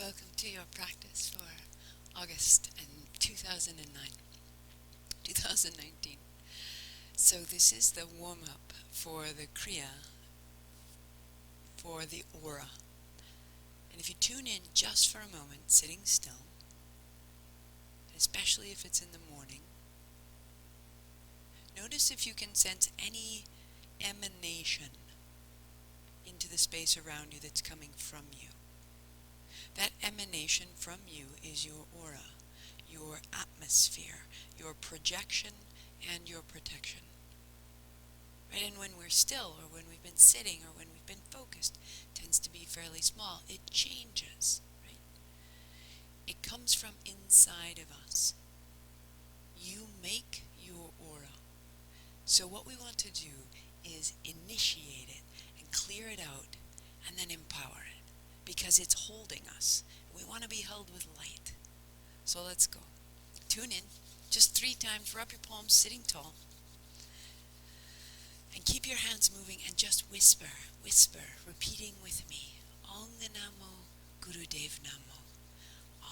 Welcome to your practice for August and 2019. So this is the warm-up for the Kriya, for the aura. And if you tune in just for a moment, sitting still, especially if it's in the morning, notice if you can sense any emanation into the space around you that's coming from you. That emanation from you is your aura, your atmosphere, your projection, and your protection. Right? And when we're still, or when we've been sitting, or when we've been focused, it tends to be fairly small. It changes, right? It comes from inside of us. You make your aura. So what we want to do is initiate it and clear it out and then empower it, because it's holding us. We want to be held with light. So let's go. Tune in. Just 3 times. Rub your palms sitting tall. And keep your hands moving and just whisper, repeating with me. Ong Namo Gurudev Namo.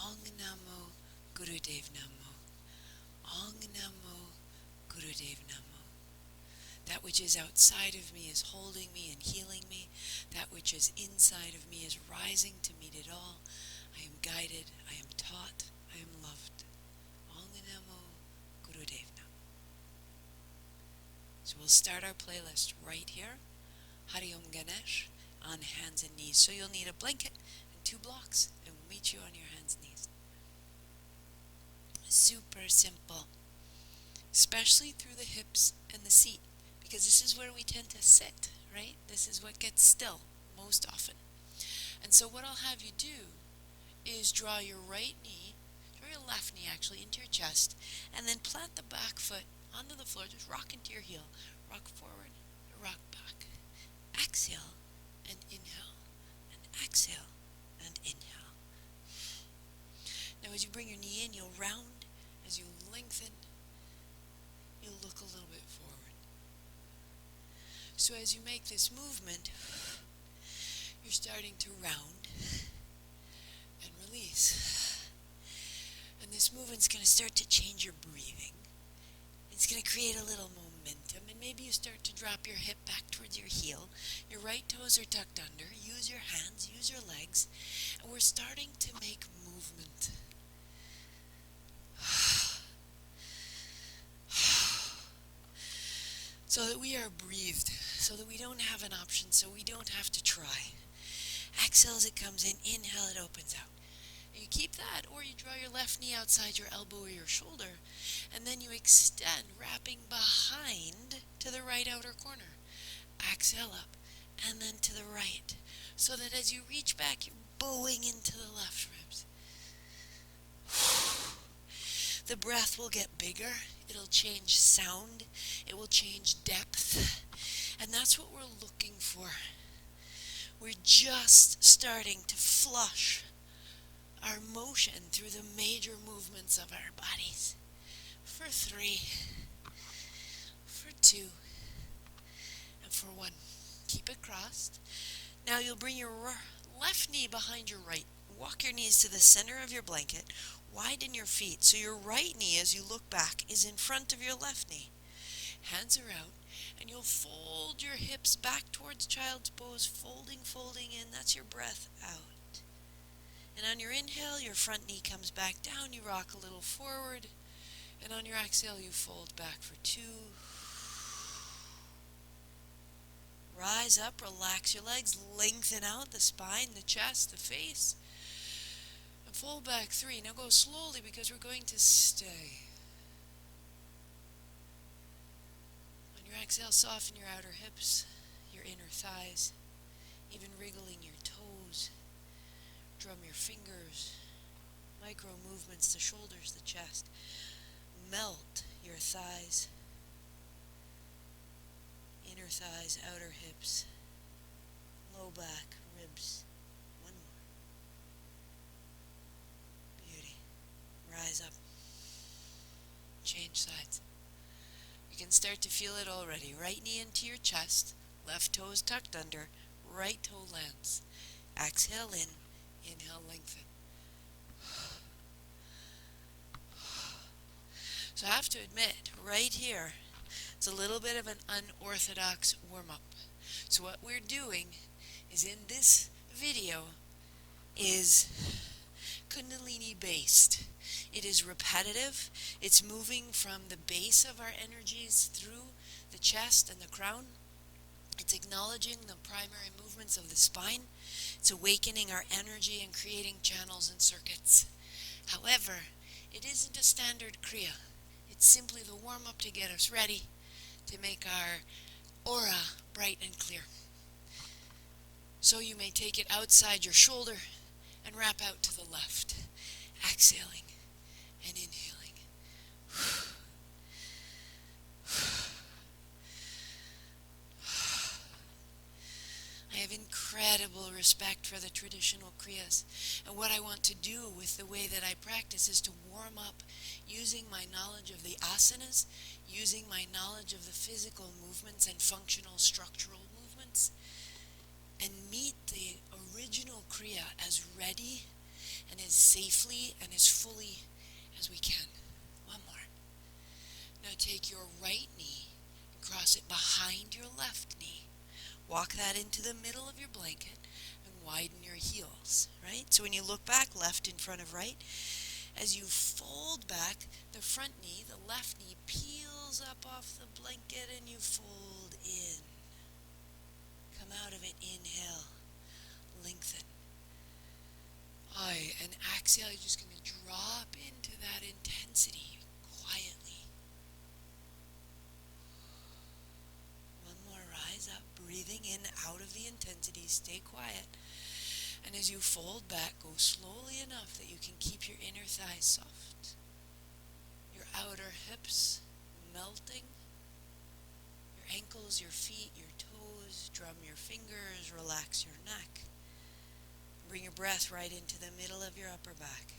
Ong Namo Gurudev Namo. Ong Namo Gurudev Namo. That which is outside of me is holding me and healing me. That which is inside of me is rising to meet it all. I am guided, I am taught, I am loved. Ong Namo Gurudev Namo. So we'll start our playlist right here. Hari Om Ganesh, on hands and knees. So you'll need a blanket and 2 blocks, and we'll meet you on your hands and knees. Super simple, especially through the hips and the seat, because this is where we tend to sit, right? This is what gets still most often. And so what I'll have you do is draw your right knee, draw your left knee actually into your chest, and then plant the back foot onto the floor. Just rock into your heel. Rock forward, rock back. Exhale and inhale, and exhale and inhale. Now as you bring your knee in, you'll round. As you lengthen, you'll look a little bit forward. So as you make this movement, you're starting to round and release. And this movement's going to start to change your breathing. It's going to create a little momentum, and maybe you start to drop your hip back towards your heel. Your right toes are tucked under. Use your hands, use your legs, and we're starting to make movement. So that we are breathed, so that we don't have an option, so we don't have to try. Exhale as it comes in, inhale it opens out. And you keep that, or you draw your left knee outside your elbow or your shoulder, and then you extend, wrapping behind to the right outer corner. Exhale up, and then to the right, so that as you reach back, you're bowing into the left ribs. The breath will get bigger, it'll change sound, it will change depth, and that's what we're looking for. We're just starting to flush our motion through the major movements of our bodies. For 3, for 2, and for 1. Keep it crossed. Now you'll bring your left knee behind your right. Walk your knees to the center of your blanket. Widen your feet so your right knee, as you look back, is in front of your left knee. Hands are out, and you'll fold your hips back towards child's pose, folding in. That's your breath out. And on your inhale, your front knee comes back down. You rock a little forward, and on your exhale, you fold back for 2. Rise up, relax your legs, lengthen out the spine, the chest, the face. Fold back 3. Now go slowly, because we're going to stay. On your exhale, soften your outer hips, your inner thighs, even wriggling your toes. Drum your fingers. Micro movements, the shoulders, the chest. Melt your thighs. Inner thighs, outer hips, low back, ribs. Rise up. Change sides. You can start to feel it already. Right knee into your chest, left toe is tucked under, right toe lands. Exhale in, inhale lengthen. So I have to admit, right here, it's a little bit of an unorthodox warm-up. So what we're doing is in this video is Kundalini based. It is repetitive. It's moving from the base of our energies through the chest and the crown. It's acknowledging the primary movements of the spine. It's awakening our energy and creating channels and circuits. However, it isn't a standard Kriya. It's simply the warm-up to get us ready to make our aura bright and clear. So you may take it outside your shoulder and wrap out to the left, exhaling and inhaling. I have incredible respect for the traditional Kriyas, and what I want to do with the way that I practice is to warm up using my knowledge of the asanas, using my knowledge of the physical movements and functional structural movements, and meet the original Kriya as ready and as safely and as fully as we can. One more. Now take your right knee and cross it behind your left knee. Walk that into the middle of your blanket and widen your heels, right? So when you look back, left in front of right, as you fold back, the front knee, the left knee, peels up off the blanket and you fold in. Come out of it, inhale, lengthen. And exhale, you're just going to drop into that intensity quietly. One more, rise up, breathing in, out of the intensity, stay quiet. And as you fold back, go slowly enough that you can keep your inner thighs soft. Your outer hips melting. Your ankles, your feet, your toes, drum your fingers, relax your neck. Bring your breath right into the middle of your upper back.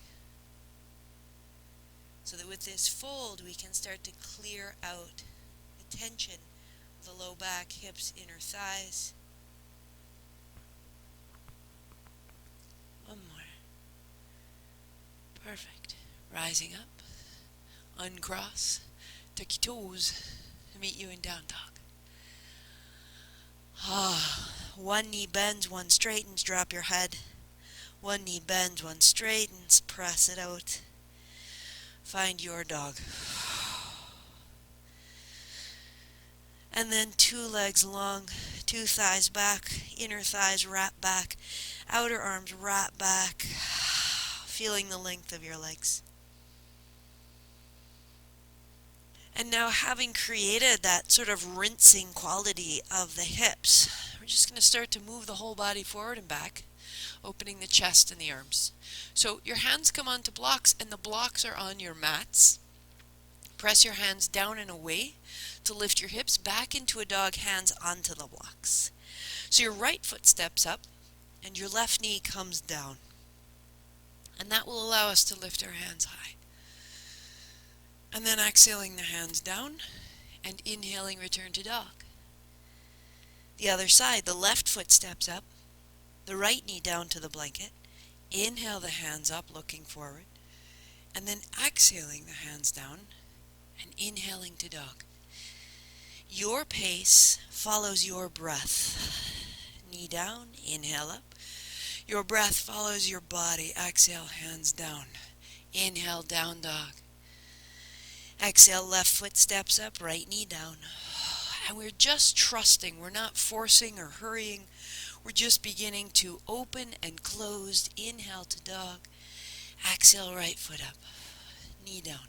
So that with this fold, we can start to clear out the tension of the low back, hips, inner thighs. One more. Perfect. Rising up. Uncross. Tuck your toes. Meet you in down dog. One knee bends, one straightens. Drop your head. One knee bends, one straightens. Press it out. Find your dog. And then two legs long, two thighs back, inner thighs wrap back, outer arms wrap back, feeling the length of your legs. And now, having created that sort of rinsing quality of the hips, we're just going to start to move the whole body forward and back, opening the chest and the arms. So your hands come onto blocks, and the blocks are on your mats. Press your hands down and away to lift your hips back into a dog, hands onto the blocks. So your right foot steps up, and your left knee comes down. And that will allow us to lift our hands high. And then exhaling the hands down and inhaling, return to dog. The other side, the left foot steps up, the right knee down to the blanket. Inhale the hands up, looking forward. And then exhaling the hands down and inhaling to dog. Your pace follows your breath. Knee down, inhale up. Your breath follows your body. Exhale, hands down. Inhale, down dog. Exhale, left foot steps up, right knee down. And we're just trusting. We're not forcing or hurrying. We're just beginning to open and close. Inhale to dog. Exhale, right foot up. Knee down.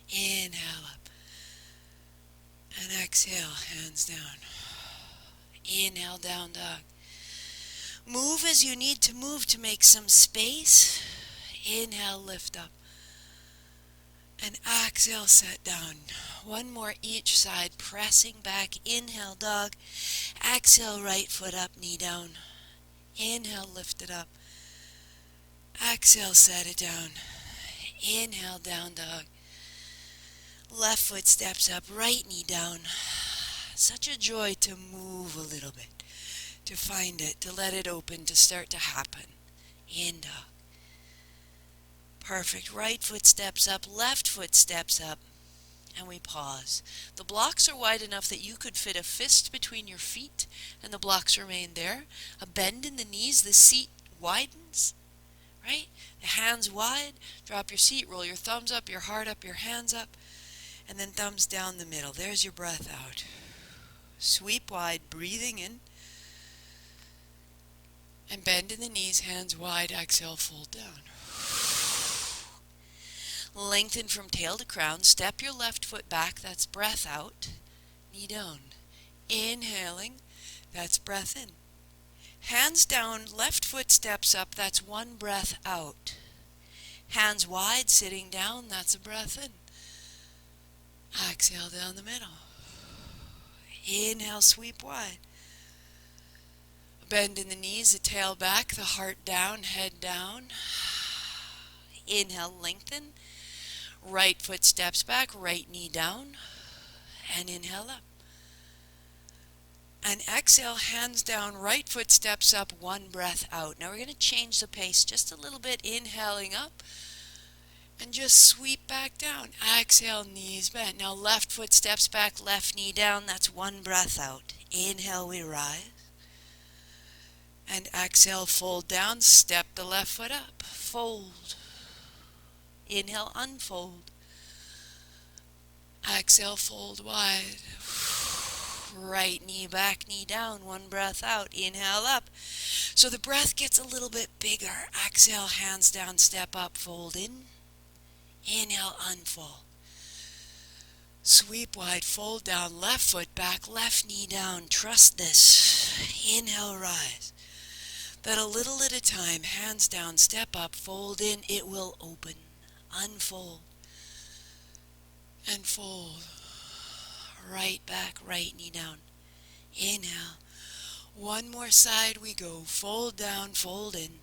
Inhale up. And exhale, hands down. Inhale, down dog. Move as you need to move to make some space. Inhale, lift up. And exhale, set down. One more each side, pressing back. Inhale, dog. Exhale, right foot up, knee down. Inhale, lift it up. Exhale, set it down. Inhale, down dog. Left foot steps up, right knee down. Such a joy to move a little bit, to find it, to let it open, to start to happen. In dog. Perfect. Right foot steps up, left foot steps up. and we pause. The blocks are wide enough that you could fit a fist between your feet and the blocks remain there. A bend in the knees, the seat widens, right? The hands wide, drop your seat, roll your thumbs up, your heart up, your hands up, and then thumbs down the middle. There's your breath out. Sweep wide, breathing in, and bend in the knees, hands wide, exhale, fold down. Lengthen from tail to crown. Step your left foot back. That's breath out. Knee down. Inhaling. That's breath in. Hands down. Left foot steps up. That's one breath out. Hands wide. Sitting down. That's a breath in. Exhale down the middle. Inhale. Sweep wide. Bend in the knees. The tail back. The heart down. Head down. Inhale. Lengthen. Right foot steps back, right knee down, and inhale up. And exhale, hands down, right foot steps up, one breath out. Now we're going to change the pace just a little bit, inhaling up, and just sweep back down. Exhale, knees bent. Now left foot steps back, left knee down, that's one breath out. Inhale, we rise. And exhale, fold down, step the left foot up, fold. Inhale, unfold. Exhale, fold wide. Right knee back, knee down, one breath out. Inhale up. So the breath gets a little bit bigger. Exhale, hands down, step up, fold in. Inhale, unfold. Sweep wide, fold down, left foot back, left knee down. Trust this. Inhale, rise. Then a little at a time, hands down, step up, fold in. It will open. Unfold and fold. Right back, right knee down. Inhale. One more side we go. Fold down, fold in.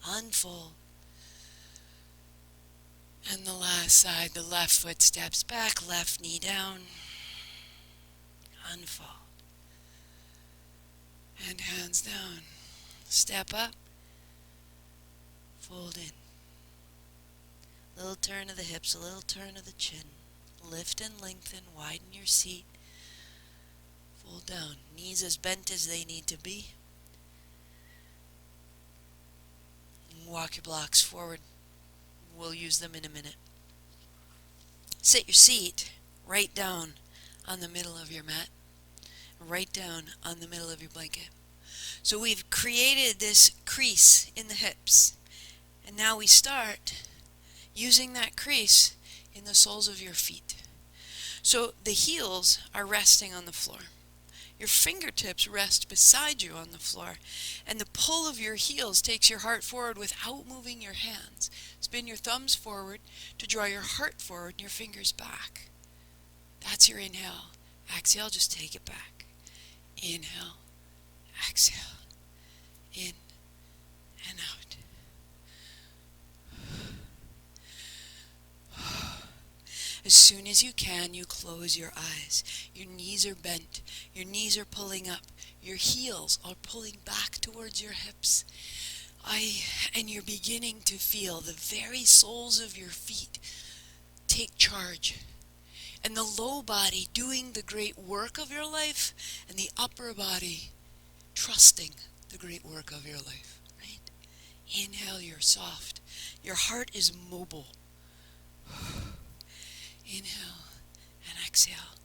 Unfold. And the last side, the left foot steps back, left knee down. Unfold. And hands down. Step up. Fold in. Little turn of the hips, a little turn of the chin. Lift and lengthen, widen your seat. Fold down, knees as bent as they need to be. And walk your blocks forward. We'll use them in a minute. Sit your seat right down on the middle of your mat. Right down on the middle of your blanket. So we've created this crease in the hips. And now we start using that crease in the soles of your feet. So the heels are resting on the floor. Your fingertips rest beside you on the floor. And the pull of your heels takes your heart forward without moving your hands. Spin your thumbs forward to draw your heart forward and your fingers back. That's your inhale. Exhale, just take it back. Inhale, exhale, in and out. As soon as you can, you close your eyes. Your knees are bent. Your knees are pulling up. Your heels are pulling back towards your hips. And you're beginning to feel the very soles of your feet take charge. And the low body doing the great work of your life, and the upper body trusting the great work of your life. Right? Inhale, you're soft. Your heart is mobile. Inhale and exhale.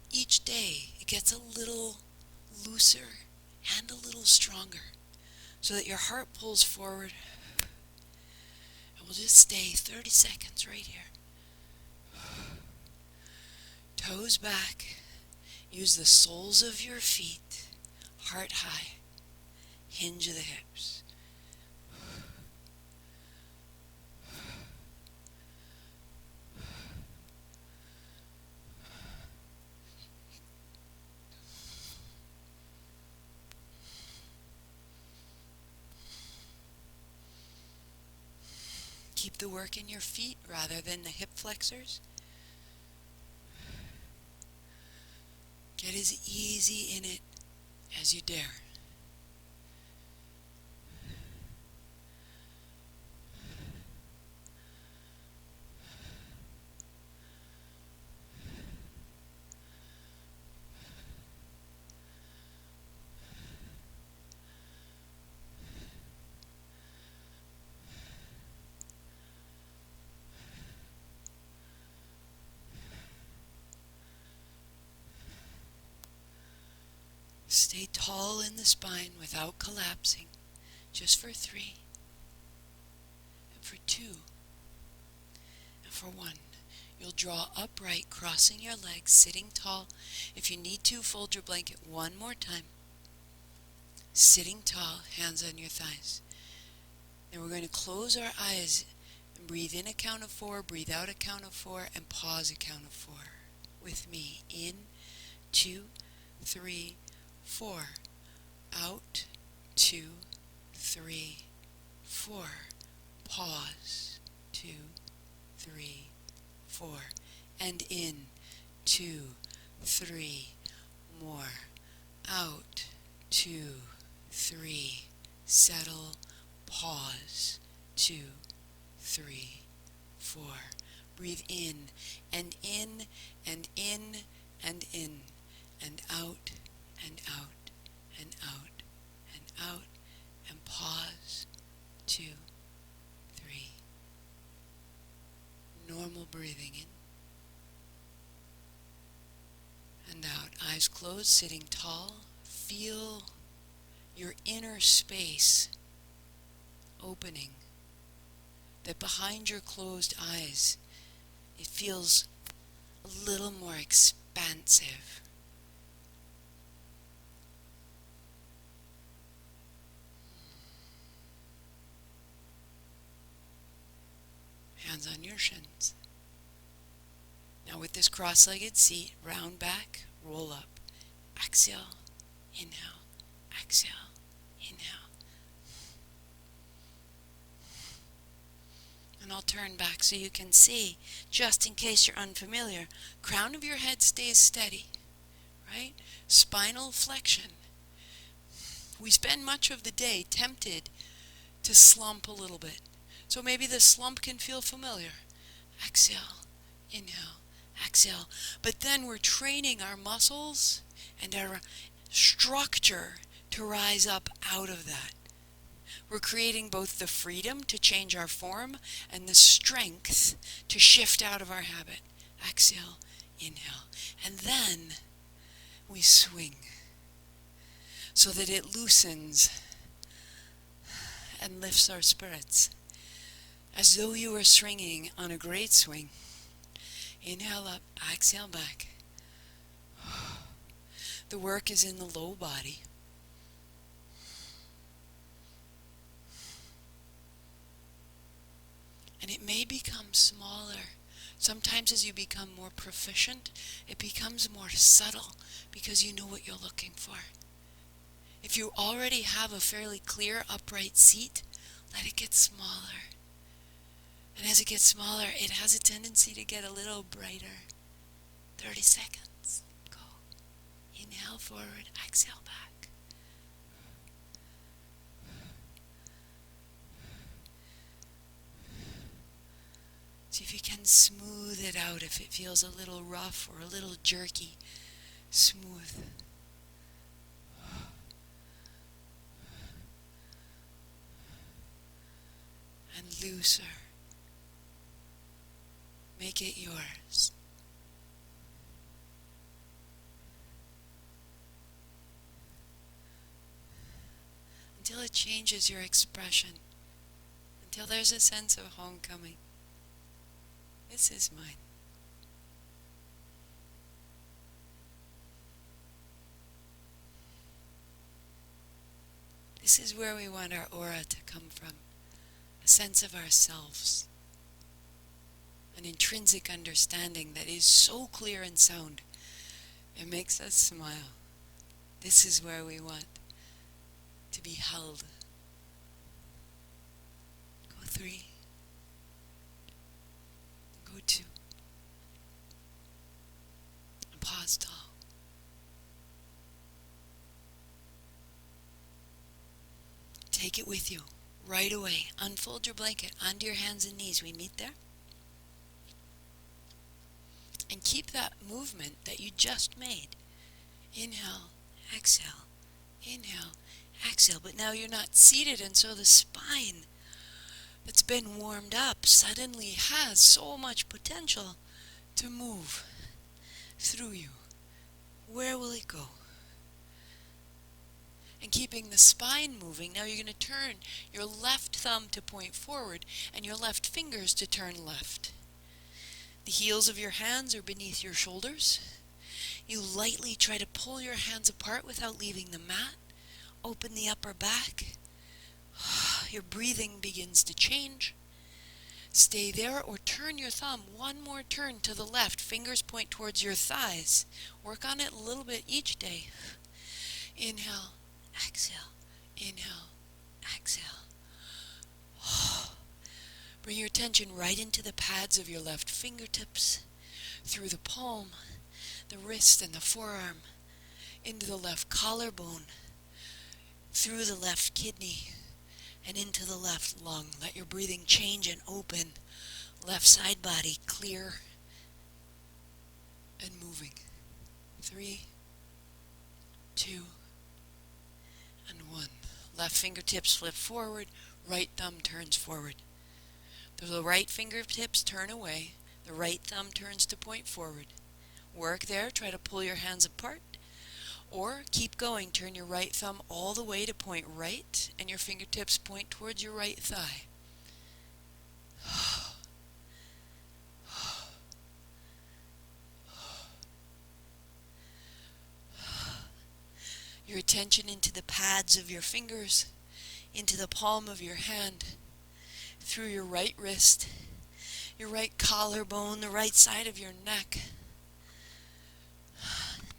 Each day it gets a little looser and a little stronger so that your heart pulls forward. And we'll just stay 30 seconds right here. Toes back. Use the soles of your feet. Heart high. Hinge of the hips. Keep the work in your feet rather than the hip flexors. Get as easy in it as you dare. Stay tall in the spine without collapsing. Just for 3, and for 2, and for 1. You'll draw upright, crossing your legs, sitting tall. If you need to, fold your blanket one more time. Sitting tall, hands on your thighs. Then we're going to close our eyes and breathe in a count of 4, breathe out a count of 4, and pause a count of 4 with me. In, 2, 3, 4. Out, 2, 3, 4. Pause, 2, 3, 4. And in, 2, 3. More. Out, 2, 3. Settle. Pause. 2, 3, 4. Breathe in, and in, and in, and in, and out, and out, and out, and out, and pause. 2, 3. Normal breathing in and out. Eyes closed, sitting tall. Feel your inner space opening. That behind your closed eyes, it feels a little more expansive. Hands on your shins. Now with this cross-legged seat, round back, roll up. Exhale, inhale, exhale, inhale. And I'll turn back so you can see, just in case you're unfamiliar, crown of your head stays steady, right? Spinal flexion. We spend much of the day tempted to slump a little bit. So maybe the slump can feel familiar. Exhale, inhale, exhale. But then we're training our muscles and our structure to rise up out of that. We're creating both the freedom to change our form and the strength to shift out of our habit. Exhale, inhale. And then we swing so that it loosens and lifts our spirits. As though you were swinging on a great swing. Inhale up, exhale back. The work is in the low body. And it may become smaller. Sometimes as you become more proficient, it becomes more subtle because you know what you're looking for. If you already have a fairly clear upright seat, let it get smaller. And as it gets smaller, it has a tendency to get a little brighter. 30 seconds. Go. Inhale forward, exhale back. See if you can smooth it out if it feels a little rough or a little jerky. Smooth. And looser. Make it yours. Until it changes your expression. Until there's a sense of homecoming. This is mine. This is where we want our aura to come from. A sense of ourselves. An intrinsic understanding that is so clear and sound. It makes us smile. This is where we want to be held. Go 3. Go 2. And pause tall. Take it with you right away. Unfold your blanket onto your hands and knees. We meet there. And keep that movement that you just made. Inhale, exhale, inhale, exhale. But now you're not seated, and so the spine that's been warmed up suddenly has so much potential to move through you. Where will it go? and keeping the spine moving. Now you're going to turn your left thumb to point forward and your left fingers to turn left. The heels of your hands are beneath your shoulders. You lightly try to pull your hands apart without leaving the mat. Open the upper back. Your breathing begins to change. Stay there or turn your thumb one more turn to the left. Fingers point towards your thighs. Work on it a little bit each day. Inhale, exhale, inhale, exhale. Bring your attention right into the pads of your left fingertips, through the palm, the wrist and the forearm, into the left collarbone, through the left kidney, and into the left lung. Let your breathing change and open. Left side body clear and moving. 3, 2, and 1. Left fingertips flip forward, right thumb turns forward. The right fingertips turn away, the right thumb turns to point forward. Work there, try to pull your hands apart, or keep going, turn your right thumb all the way to point right, and your fingertips point towards your right thigh. Your attention into the pads of your fingers, into the palm of your hand, through your right wrist, your right collarbone, the right side of your neck,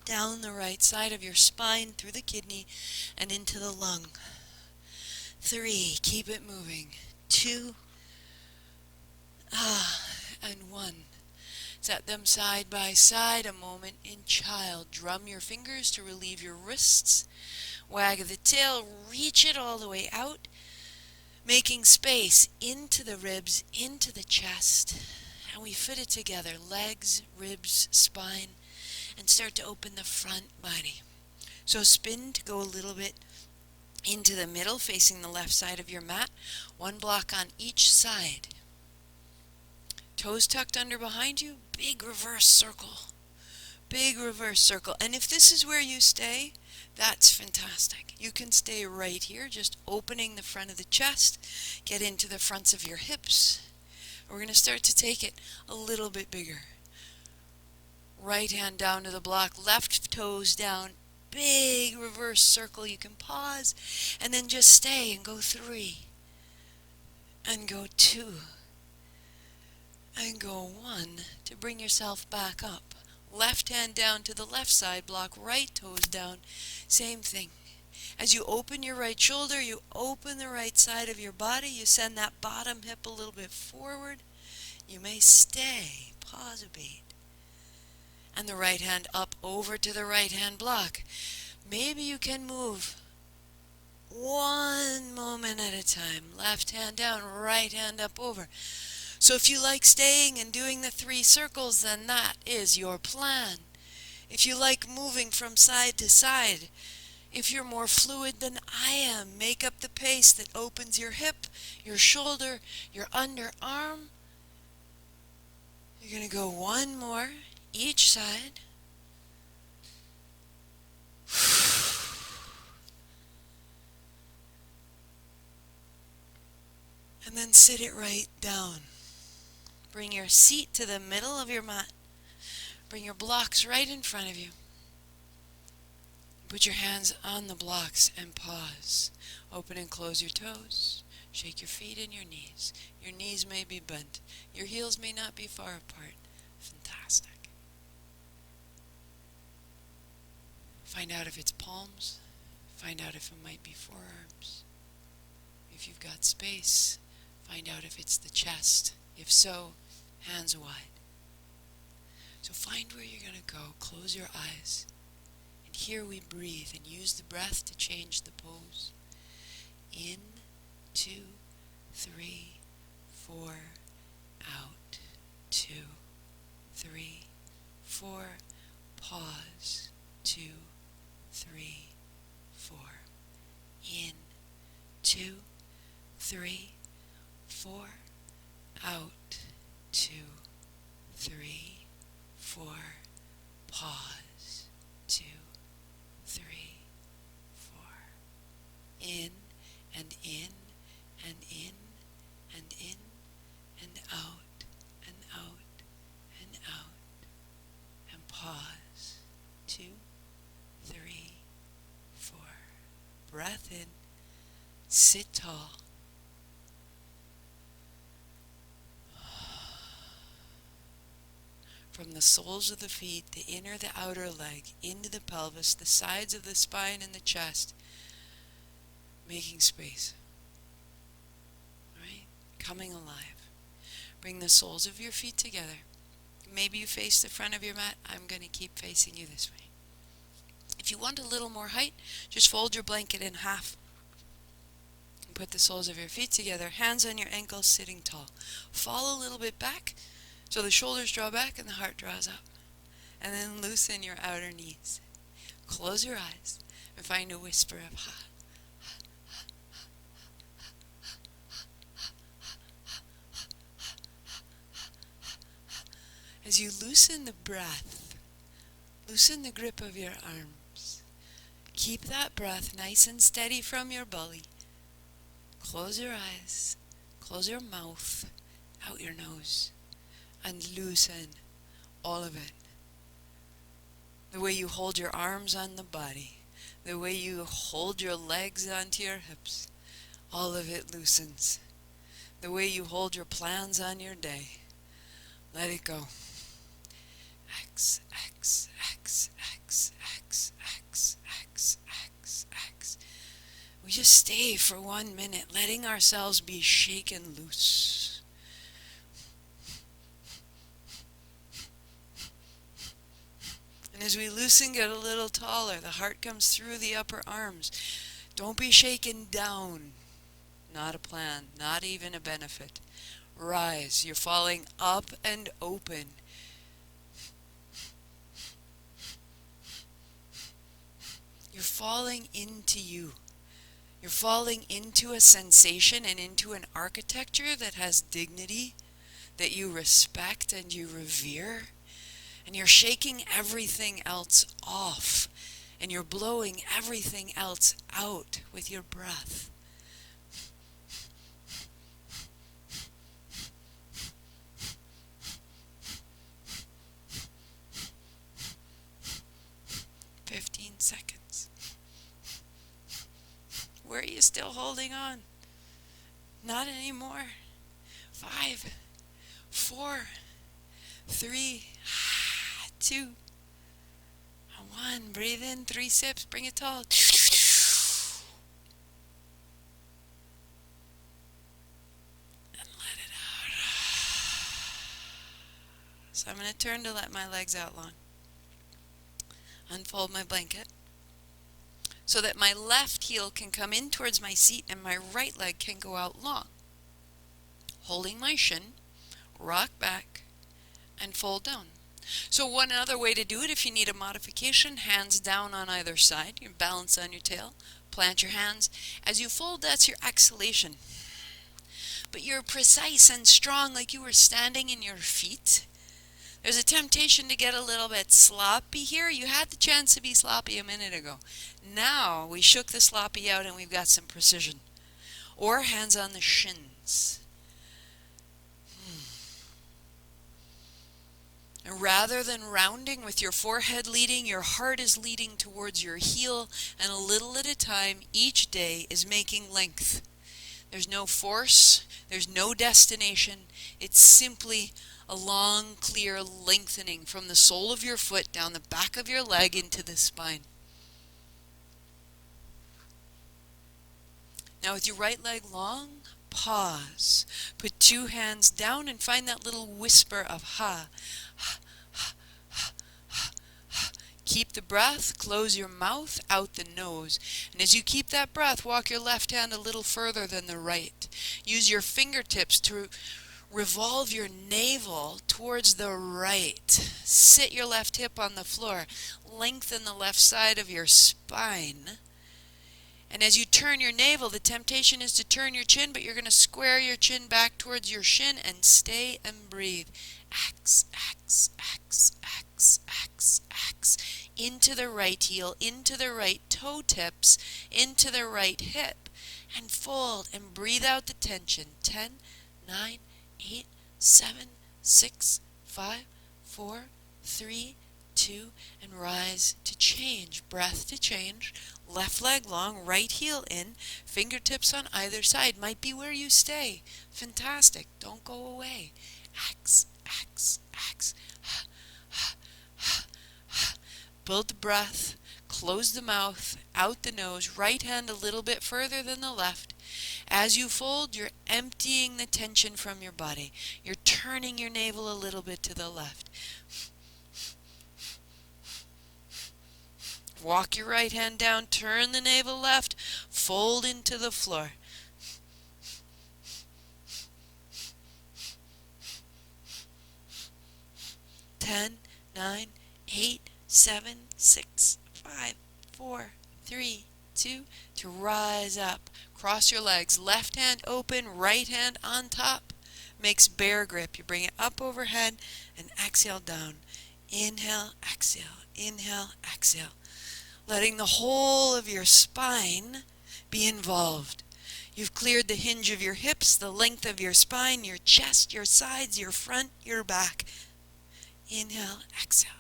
down the right side of your spine, through the kidney, and into the lung. 3, keep it moving. 2, and 1. Set them side by side, a moment in child. Drum your fingers to relieve your wrists. Wag the tail, reach it all the way out, making space into the ribs, into the chest. And we fit it together, legs, ribs, spine, and start to open the front body. So spin to go a little bit into the middle, facing the left side of your mat. One block on each side. Toes tucked under behind you, big reverse circle. Big reverse circle. And if this is where you stay, that's fantastic. You can stay right here, just opening the front of the chest. Get into the fronts of your hips. We're going to start to take it a little bit bigger. Right hand down to the block, left toes down, big reverse circle. You can pause and then just stay and go 3 and go 2 and go 1 to bring yourself back up. Left hand down to the left side block, right toes down, same thing. As you open your right shoulder, you open the right side of your body, you send that bottom hip a little bit forward. You may stay, pause a beat. And the right hand up over to the right hand block. Maybe you can move one moment at a time. Left hand down, right hand up over. So if you like staying and doing the 3 circles, then that is your plan. If you like moving from side to side, if you're more fluid than I am, make up the pace that opens your hip, your shoulder, your underarm. You're going to go 1 more each side. And then sit it right down. Bring your seat to the middle of your mat. Bring your blocks right in front of you. Put your hands on the blocks and pause. Open and close your toes. Shake your feet and your knees. Your knees may be bent. Your heels may not be far apart. Fantastic. Find out if it's palms. Find out if it might be forearms. If you've got space, find out if it's the chest. If so, hands wide. So find where you're going to go. Close your eyes. And here we breathe and use the breath to change the pose. In, 2, 3, 4, out, 2, 3, 4, pause, 2, 3, 4, in, 2, 3, 4, out, 2, 3, 4, pause, 2, 3, 4, in and in and in and in and out and out and out. And pause. 2, 3, 4. Breath in. Sit tall. From the soles of the feet, the inner, the outer leg, into the pelvis, the sides of the spine and the chest, making space. Right? Coming alive. Bring the soles of your feet together. Maybe you face the front of your mat. I'm going to keep facing you this way. If you want a little more height, just fold your blanket in half. And put the soles of your feet together, hands on your ankles, sitting tall. Fall a little bit back, so the shoulders draw back and the heart draws up. And then loosen your outer knees. Close your eyes and find a whisper of ha. As you loosen the breath, loosen the grip of your arms. Keep that breath nice and steady from your belly. Close your eyes, close your mouth, out your nose, and loosen all of it. The way you hold your arms on the body, the way you hold your legs onto your hips, all of it loosens. The way you hold your plans on your day, let it go. X, X, X, X, X, X, X, X, X. We just stay for 1 minute, letting ourselves be shaken loose. And as we loosen, get a little taller. The heart comes through the upper arms. Don't be shaken down. Not a plan, not even a benefit. Rise. You're falling up and open. You're falling into you. You're falling into a sensation and into an architecture that has dignity, that you respect and you revere. And you're shaking everything else off. And you're blowing everything else out with your breath. Seconds. Where are you still holding on? Not anymore. 5, 4, 3, 2, 1. Breathe in 3 sips. Bring it tall. And let it out. So I'm going to turn to let my legs out long. Unfold my blanket so that my left heel can come in towards my seat and my right leg can go out long. Holding my shin, rock back, and fold down. So one other way to do it, if you need a modification, hands down on either side. You balance on your tail, plant your hands. As you fold, that's your exhalation. But you're precise and strong like you were standing in your feet. There's a temptation to get a little bit sloppy here. You had the chance to be sloppy a minute ago. Now we shook the sloppy out and we've got some precision. Or hands on the shins. And rather than rounding with your forehead leading, your heart is leading towards your heel, and a little at a time each day is making length. There's no force, there's no destination. It's simply a long, clear lengthening from the sole of your foot down the back of your leg into the spine. Now with your right leg long, pause. Put 2 hands down and find that little whisper of ha. Keep the breath, close your mouth, out the nose. And as you keep that breath, walk your left hand a little further than the right. Use your fingertips to revolve your navel towards the right. Sit your left hip on the floor. Lengthen the left side of your spine. And as you turn your navel, the temptation is to turn your chin, but you're going to square your chin back towards your shin and stay and breathe. X, X, X, X, X, X. into the right heel, into the right toe tips, into the right hip, and fold and breathe out the tension. 10, 9, 8, 7, 6, 5, 4, 3, 2, and rise to change. Breath to change. Left leg long, right heel in, fingertips on either side. Might be where you stay. Fantastic. Don't go away. X, X, X. Build the breath. Close the mouth, out the nose, right hand a little bit further than the left. As you fold, you're emptying the tension from your body. You're turning your navel a little bit to the left. Walk your right hand down, turn the navel left, fold into the floor. Ten, 9, 8, 7, 6, 5, 4, 3, 2, to rise up. Cross your legs, left hand open, right hand on top. Makes bear grip. You bring it up overhead and exhale down. Inhale, exhale, inhale, exhale. Letting the whole of your spine be involved. You've cleared the hinge of your hips, the length of your spine, your chest, your sides, your front, your back. Inhale, exhale.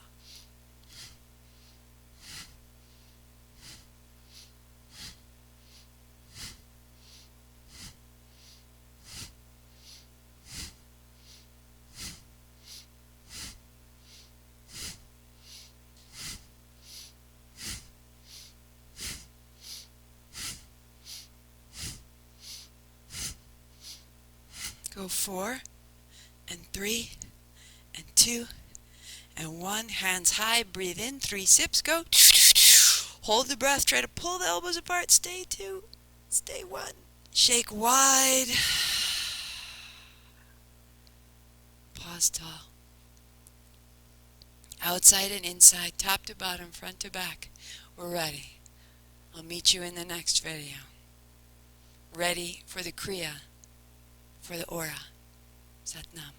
Go 4 and 3 and 2 and 1. Hands high. Breathe in. 3 sips. Go. Hold the breath. Try to pull the elbows apart. Stay 2. Stay 1. Shake wide. Pause tall. Outside and inside. Top to bottom. Front to back. We're ready. I'll meet you in the next video. Ready for the Kriya. For the aura. Sat Nam.